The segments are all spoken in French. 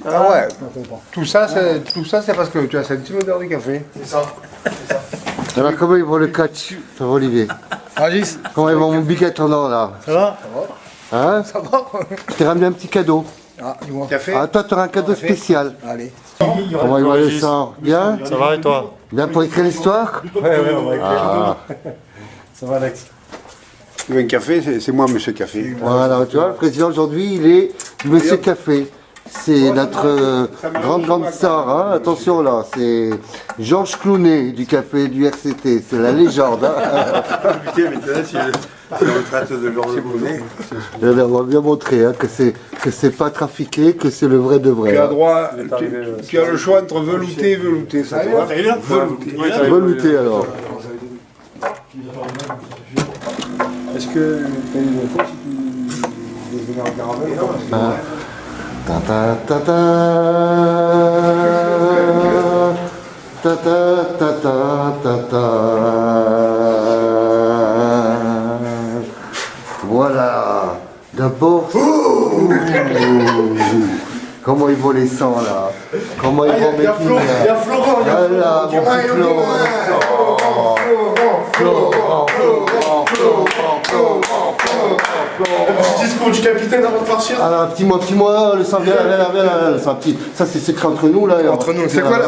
Ah ouais, tout ça c'est parce que tu as senti l'odeur du café. C'est ça. Alors comment ils vont le catch, ça va Olivier? Régis, Comment ils vont mon biquet tournant là? ça va? Hein? Ça va? Je t'ai ramené un petit cadeau. Ah, dis-moi. Café? Ah toi tu auras un cadeau Café. spécial. Allez. Comment il va le sang? Bien? Ça va et toi? Bien pour écrire l'histoire? Ouais, on va écrire. Ah. Ça va Alex? Tu veux un café? C'est moi, monsieur Café. Voilà, tu vois, le président aujourd'hui il est Monsieur Café. C'est notre grande star, hein. Attention là, c'est Georges Clooney du café du RCT, c'est la légende. Hein. Putain, mais c'est la retraite de Georges Clooney. On va bien montrer hein, que c'est pas trafiqué, que c'est le vrai de vrai. Tu as Hein. droit, tu as le choix entre velouté et velouté, ça te va? Velouté. Velouté alors. Est-ce que tu as une info si tu veux venir en caravane? Hein. Ta ta ta ta ta ta ta ta ta. Voilà. D'abord. Comment ils vont les sangs là? Comment ils vont mettre Il y a Florent, il y a voilà, mon petit Florent. Un petit discours du capitaine avant de partir. Alors, un petit mot, le sang, viens là, le sang, petit. Ça, c'est secret entre nous, là. Entre nous, c'est quoi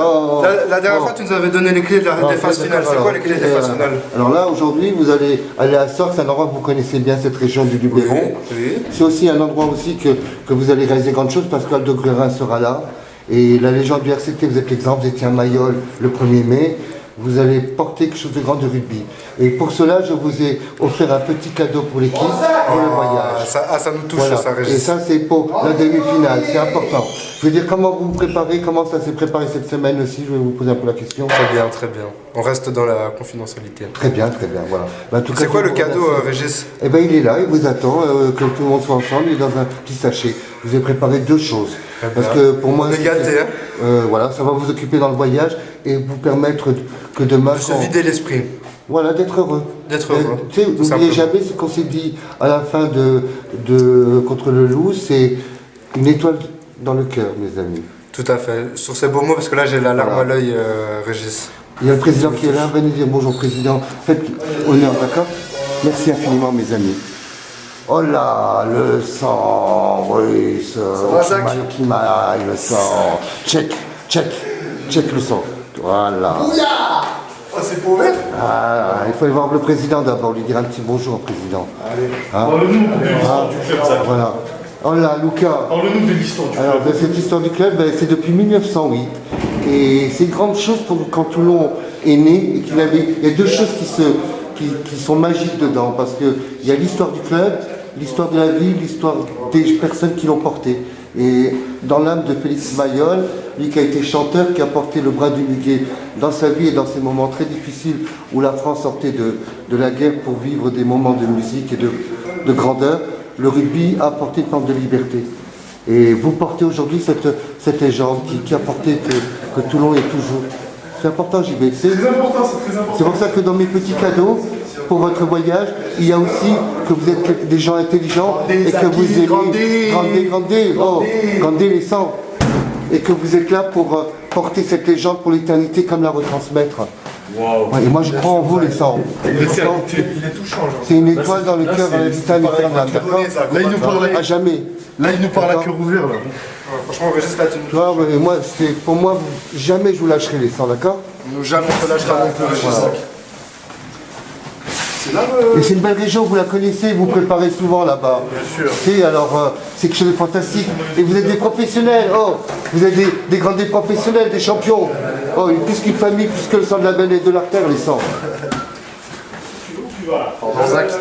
la dernière fois tu nous avais donné les clés des phases finales, c'est quoi les clés des phases finales? Alors là, aujourd'hui, vous allez aller à Sorgues, c'est un endroit que vous connaissez bien, cette région du Luberon. Oui. C'est aussi un endroit aussi que vous allez réaliser grandes choses, Pascal de Grurin sera là. Et la légende du RCT, vous êtes l'exemple, vous étiez à Mayol le 1er mai. Vous allez porter quelque chose de grand de rugby. Et pour cela, je vous ai offert un petit cadeau pour l'équipe, pour le voyage. Ça nous touche, Voilà. ça, Et Régis. ça, c'est pour la demi-finale, c'est important. Je veux dire, comment vous vous préparez, comment ça s'est préparé cette semaine aussi, je vais vous poser un peu la question. Très bien, très bien. On reste dans la confidentialité. Très bien, voilà. Bah, en tout cas, C'est quoi je le vous cadeau, remercie. Régis? Eh bien, il est là, il vous attend, que tout le monde soit ensemble, il est dans un petit sachet. Je vous ai préparé deux choses. Très Parce bien. que pour moi, On est gâtés, hein. voilà, ça va vous occuper dans le voyage et vous permettre que demain... De se vider l'esprit. Voilà, d'être heureux. D'être heureux, Tu sais, tout n'oubliez simplement. jamais ce qu'on s'est dit à la fin contre le loup, c'est une étoile dans le cœur, mes amis. Tout à fait. Sur ces beaux mots, parce que là j'ai la larme Voilà. à l'œil, Régis. Il y a le président qui est là, venez dire bonjour président, faites honneur, d'accord? Merci infiniment mes amis. Oh là, le sang russe, qui m'aille le sang. Check le sang. Voilà. Oh, c'est pour mettre. Ah, il faut aller voir le président d'abord, lui dire un petit bonjour au président. Allez. Hein? Parle-nous de l'histoire du club, ça. Voilà. Oh là, Lucas. Parle-nous de l'histoire du Alors, club. cette histoire du club, c'est depuis 1908. Et c'est une grande chose pour quand Toulon est né et qu'il avait. Il y a deux choses qui sont magiques dedans, parce qu'il y a l'histoire du club, l'histoire de la ville, l'histoire des personnes qui l'ont porté. Et dans l'âme de Félix Mayol, lui qui a été chanteur, qui a porté le bras du muguet dans sa vie et dans ces moments très difficiles où la France sortait de la guerre pour vivre des moments de musique et de grandeur, le rugby a apporté une forme de liberté. Et vous portez aujourd'hui cette légende qui a porté que Toulon est toujours. C'est important, j'y vais. C'est très important, c'est très important. C'est pour ça que dans mes petits cadeaux, pour votre voyage, il y a aussi que vous êtes des gens intelligents et que vous aimez grandez les sangs. Et que vous êtes là pour porter cette légende pour l'éternité comme la retransmettre. Wow. Ouais, et moi je crois en vous les sangs. Il est touchant, genre. C'est une étoile dans le cœur à l'éternel, d'accord? Là, il nous parle À jamais. Là, il nous parle à cœur ouvert, là. Ouais, franchement, Régis, là tu Tu vois, mais moi, pour moi, jamais je vous lâcherai les sangs, d'accord? nous jamais on te lâchera non plus, Régis. Voilà. Et c'est une belle région, vous la connaissez, vous préparez souvent là-bas. Bien sûr. Tu sais, alors c'est quelque chose de fantastique. Et vous êtes des professionnels, oh, vous êtes des grands des professionnels, des champions. Oh, plus qu'une famille, plus que le sang de la benne et de l'artère, les sangs. Jean-Jacques.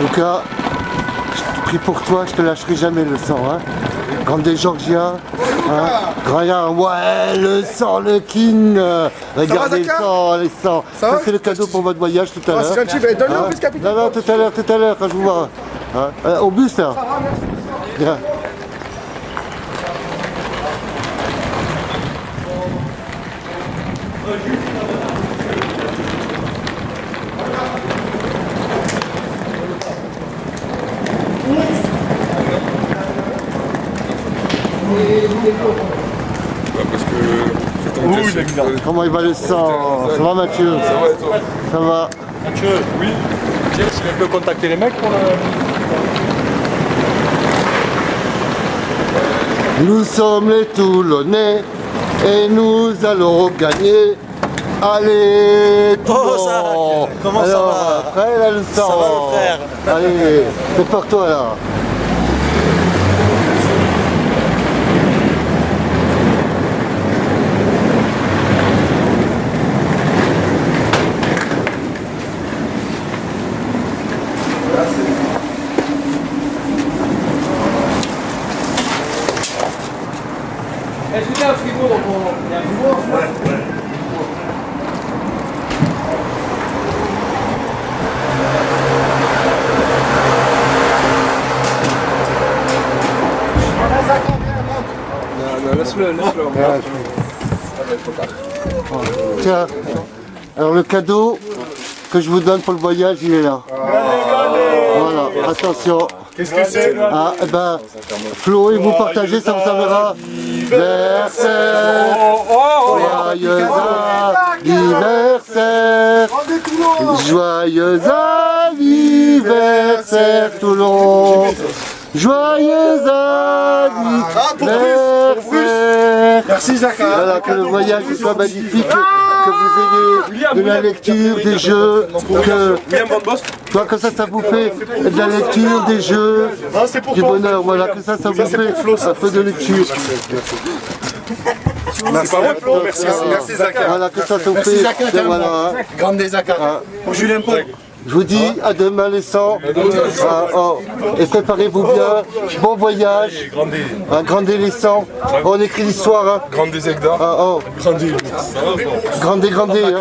Lucas, je prie pour toi, je te lâcherai jamais le sang, hein. Grande Georgia, hein. Graya, ouais, le sang, le king. Regardez le Zaka sang, les sangs. Ça va Ça c'est le cadeau pour votre voyage tout à l'heure. c'est gentil, mais donne-le Hein? en plus, capitaine. Non, tout à l'heure, quand je vous vois. Hein? Au bus, là. Bien. Parce que Comment il va le sang? Ça va Mathieu? ça va et toi? Ça va? Mathieu, oui. Tiens, si on peut contacter les mecs pour le... Nous sommes les Toulonnais et nous allons gagner. Allez, Toulon. Zach, comment ça Alors, va? après, là, le sang. Ça va, mon frère? Allez, c'est pour toi là. Est-ce que tu as un frigo dans ton... Il y a un frigo? Ouais. Non, laisse-le. Tiens, alors le cadeau que je vous donne pour le voyage, il est là. Voilà, attention. Qu'est-ce que c'est? Ah, eh ben, Flo, et vous partagez, ça vous enverra. Anniversaire, joyeux anniversaire, joyeux anniversaire Toulon, joyeux anniversaire. Merci Zach. Voilà, que le voyage soit magnifique, que vous ayez de la lecture, des jeux, que ça vous fait de la lecture, des jeux, du bonheur, voilà, que ça vous fait un peu de lecture. Merci, merci Zach. Voilà, que ça vous fait, voilà, hein. Grande des Zach. Pour Julien Paul. Je vous dis à demain les 100. Et préparez-vous bien. Bon voyage. Grandez les 100. On écrit l'histoire. Hein. Grande des Egda. Grandez. Hein.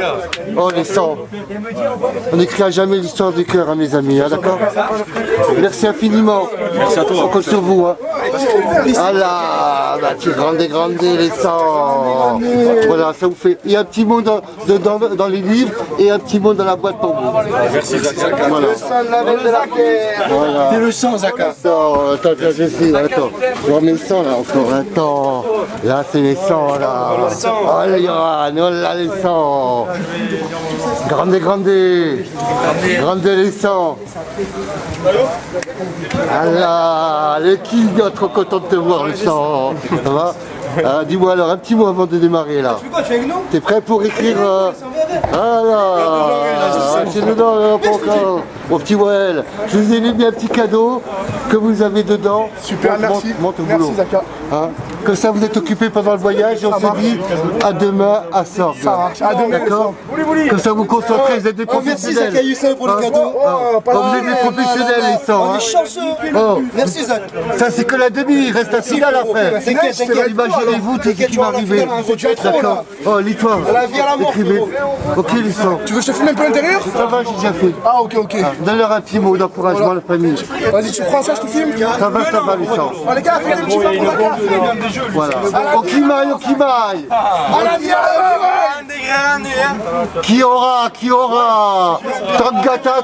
Oh les 100. On n'écrira jamais l'histoire du cœur, hein, mes amis. Hein, d'accord? Merci infiniment. Merci à toi. On compte sur vous. Hein. Ah là, bah, tu grandez les 100. Voilà, ça vous fait. Il y a un petit mot dans les livres et un petit mot dans la boîte pour vous. Merci Zach. Voilà. Voilà. C'est le sang Zach. Attends, je suis, attends. Je remets le sang là encore, attends. Là c'est les sangs là. Oh les Johan, oh là les sangs. Grandez les sangs. Ah là, le King, trop content de te voir le sang. Ça va? Dis-moi alors un petit mot avant de démarrer là. T'es prêt pour écrire Ah là, j'ai dedans pas encore. Mon petit Wael, je vous ai mis un petit cadeau que vous avez dedans. Super, merci. Monte au boulot. Merci Zaka. Hein? Comme ça vous êtes occupé pendant le voyage et on se dit à demain à Sorgue. Ça marche, à demain. D'accord? Comme ça vous concentrez, vous êtes des Merci professionnels. Zach Youssef pour le cadeau. Vous êtes des professionnels les sangs. On est chanceux. Merci Zach. Ça c'est que la demi, il reste un final après. T'inquiète. Imaginez-vous tout ce qui va arriver. D'accord. Oh, lis-toi. La vie à la mort. Écrivez. Ok, les sangs. Tu veux que je te filme un peu l'intérieur? Ça va, j'ai déjà fait. Ah, ok. Donne-leur un petit mot d'encouragement à la famille. Vas-y, tu prends ça, je te filme. Ça va, les sangs. Ah, les gars, faites un petit peu pour la carte. Voilà. Okimaï. À la vie, à la vie. Qui aura Tangata,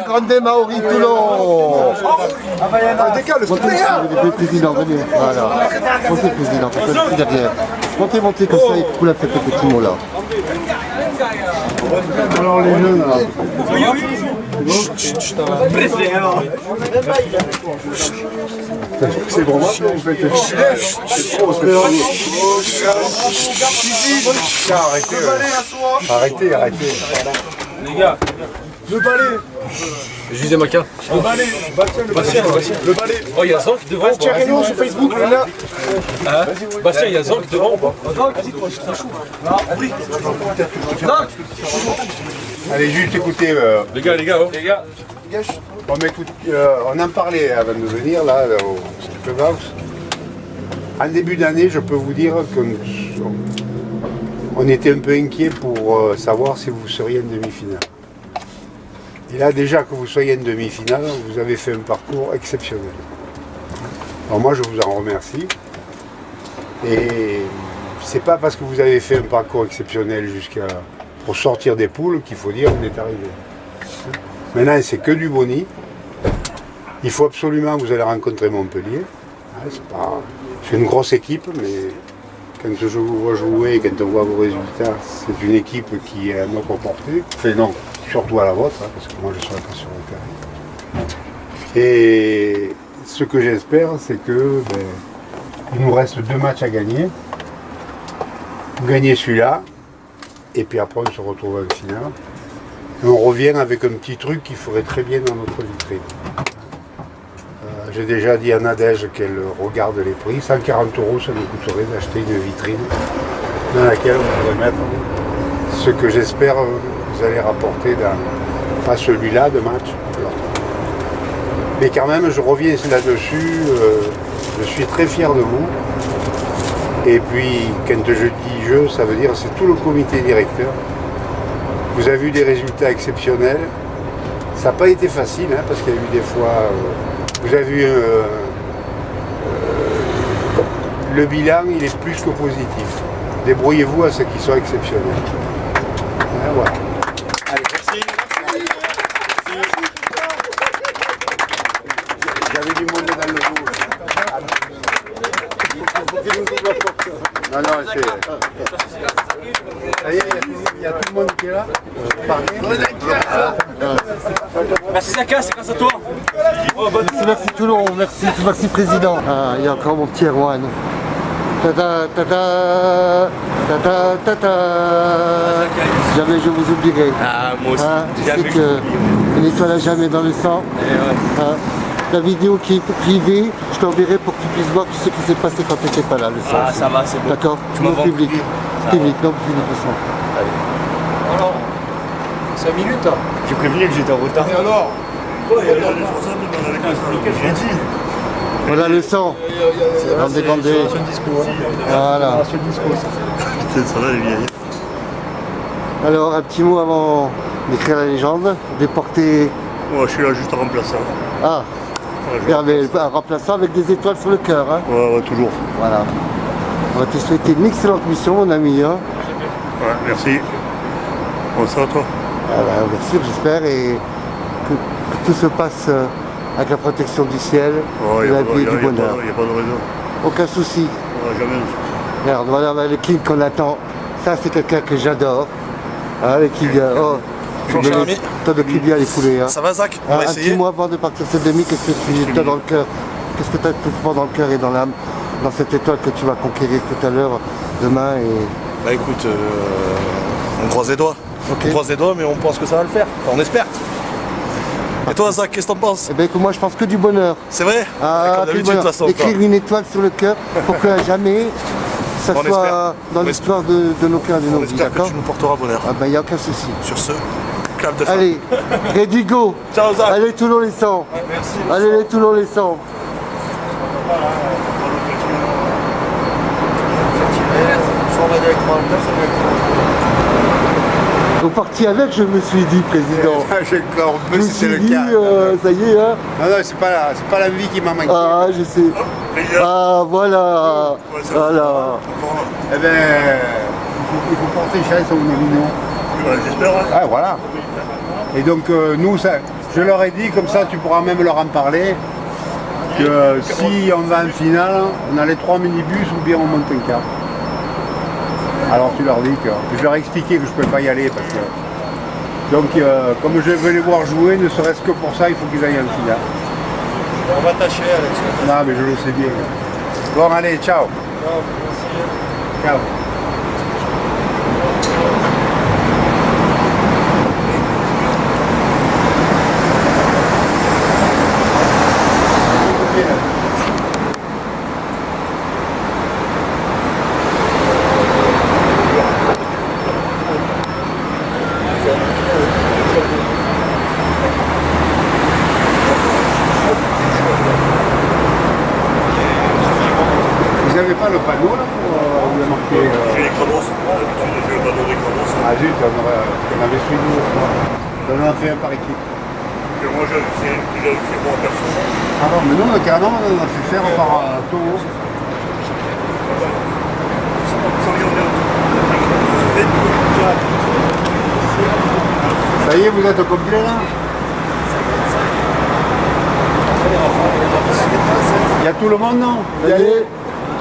Grande Maori, Toulon. Décale, s'il te plaît. Le président, venez. Voilà. Montez, président, ici derrière. Montez, comme ça, et vous la faites le petit mot là. Alors, les jeunes, là. C'est bon, maintenant, vous faites. C'est trop, Arrêtez. Les gars, Le balai. je disais Maca. Le balai. Bastien. Le balai. Oh, il y a Zank devant. Bastien Reynaud sur Facebook, là. Hein? Bastien, il y a Zank devant ou pas? Allez, juste écoutez, Les gars, bon, mais écoute, on en parlait avant de venir là au Clubhouse. En début d'année, je peux vous dire qu'on était un peu inquiet pour savoir si vous seriez en demi-finale. Et là, déjà que vous soyez en demi-finale, vous avez fait un parcours exceptionnel. Alors moi, je vous en remercie. Et c'est pas parce que vous avez fait un parcours exceptionnel pour sortir des poules qu'il faut dire qu'on est arrivé. Maintenant, c'est que du boni. Il faut absolument, vous allez rencontrer Montpellier. C'est une grosse équipe, mais quand je vous vois jouer et quand on voit vos résultats, c'est une équipe qui est à notre portée. Enfin non, surtout à la vôtre, parce que moi je ne serai pas sur le terrain. Et ce que j'espère, c'est que il nous reste 2 matchs à gagner. Vous gagnez celui-là, et puis après on se retrouve en finale. Et on revient avec un petit truc qui ferait très bien dans notre vitrine. J'ai déjà dit à Nadège qu'elle regarde les prix. 140 €, ça nous coûterait d'acheter une vitrine dans laquelle on pourrait mettre ce que j'espère vous allez rapporter dans, pas celui-là de match, l'autre. Mais quand même, je reviens là-dessus, je suis très fier de vous. Et puis, quand je dis je, ça veut dire c'est tout le comité directeur. Vous avez eu des résultats exceptionnels. Ça n'a pas été facile, hein, parce qu'il y a eu des fois... vous avez eu le bilan, il est plus que positif. Débrouillez-vous à ceux qui sont exceptionnels. Hein, voilà. Allez, merci. J'avais du monde dans le dos. Non, non, c'est... Ça y est, il y a tout le monde qui est là. Merci Zaka, c'est grâce à toi. Merci Toulon, merci Président. Ah, il y a encore mon petit Erwan. Tada, tada, tada, tada. Jamais je vous oublierai. Ah, moi aussi. Tu sais qu'une étoile à jamais dans le sang. La vidéo qui est privée, je t'enverrai pour que tu puisses voir tout ce qui s'est passé quand tu n'étais pas là, le sang. Ah, ça va, c'est bon. D'accord. Tu m'as Non public. Public, non public, le sang. Alors, 5 minutes. Hein. J'ai prévenu que j'étais en retard. Et alors Voilà le sang. Dans des grandes. Voilà. Ça va les vieilles. Alors, un petit mot avant d'écrire la légende, déporter. Moi je suis là juste en remplaçant. Ah, il y avait un remplaçant avec des étoiles sur le cœur. Hein. Ouais, toujours. Voilà. On va te souhaiter une excellente mission, mon ami. Hein. Ouais, merci. Bonsoir à toi. Voilà, bien sûr, j'espère, et que tout se passe avec la protection du ciel, de la vie et du bonheur. Il n'y a pas de raison. Aucun souci. Jamais. Regarde, voilà les kings qu'on attend. Ça, c'est quelqu'un que j'adore. Hein, les kings. Oh, toi de qui bien les poulets. Hein. Ça va, Zach? On va Un essayer. petit mot avant de partir cette demi, qu'est-ce que tu as dans le cœur? Qu'est-ce que tu as tout dans le cœur et dans l'âme, dans cette étoile que tu vas conquérir tout à l'heure, demain et... Bah écoute, on croise les doigts. Ok. On croise les doigts, mais on pense que ça va le faire. Enfin, on espère. Et toi, Zach, qu'est-ce que t'en penses? Eh bien écoute, moi je pense que du bonheur. C'est vrai? Ah, Comme d'habitude, de toute façon. écrire une étoile sur le cœur pour que jamais ça On soit espère. dans l'histoire de nos cœurs et de nos On vies, espère que d'accord? tu nous porteras bonheur. Ah ben il n'y a aucun souci. Sur ce, clap de fin. Allez, ready go. Ciao, Zach. Allez Toulon les sangs. Merci. Allez les Toulon les sangs. Donc parti avec, je me suis dit, président. J'ai le corps Je me bleu, c'était suis le dit, cas. ça y est, hein. Non, non, c'est pas l'envie qui m'a manqué. Ah, je sais. Ah, voilà. Voilà. Eh ben, il faut porter chance au mignon. J'espère. Ah, voilà. Et donc, nous, ça, je leur ai dit, comme ça, tu pourras même leur en parler, que si on va en finale, on a les 3 minibus ou bien on monte un car. Alors tu leur dis que... Je leur ai expliqué que je ne pouvais pas y aller parce que... Donc, comme je vais les voir jouer, ne serait-ce que pour ça, il faut qu'ils aillent en finale. On va tâcher, Alex. Non, mais je le sais bien. Bon, allez, ciao. Ciao. Vous n'avez pas le panneau là pour vous marquer J'ai les chronos. D'habitude, j'ai le panneau des chronos. Ah zut, on avait suivi. On en a fait un par équipe. Et moi, j'ai fait moi personnel. Ah non, mais nous, carrément, on a fait faire par Toro. Sans dire Ça y est, vous êtes complet là? Il y a tout le monde, non? Allez.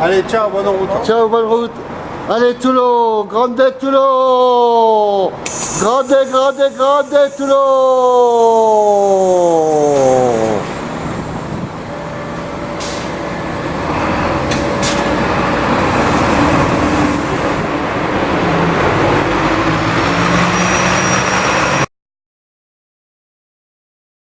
Allez, ciao, bonne route. Ciao, bonne route. Allez, Toulon, grande Toulon. Grande Toulon.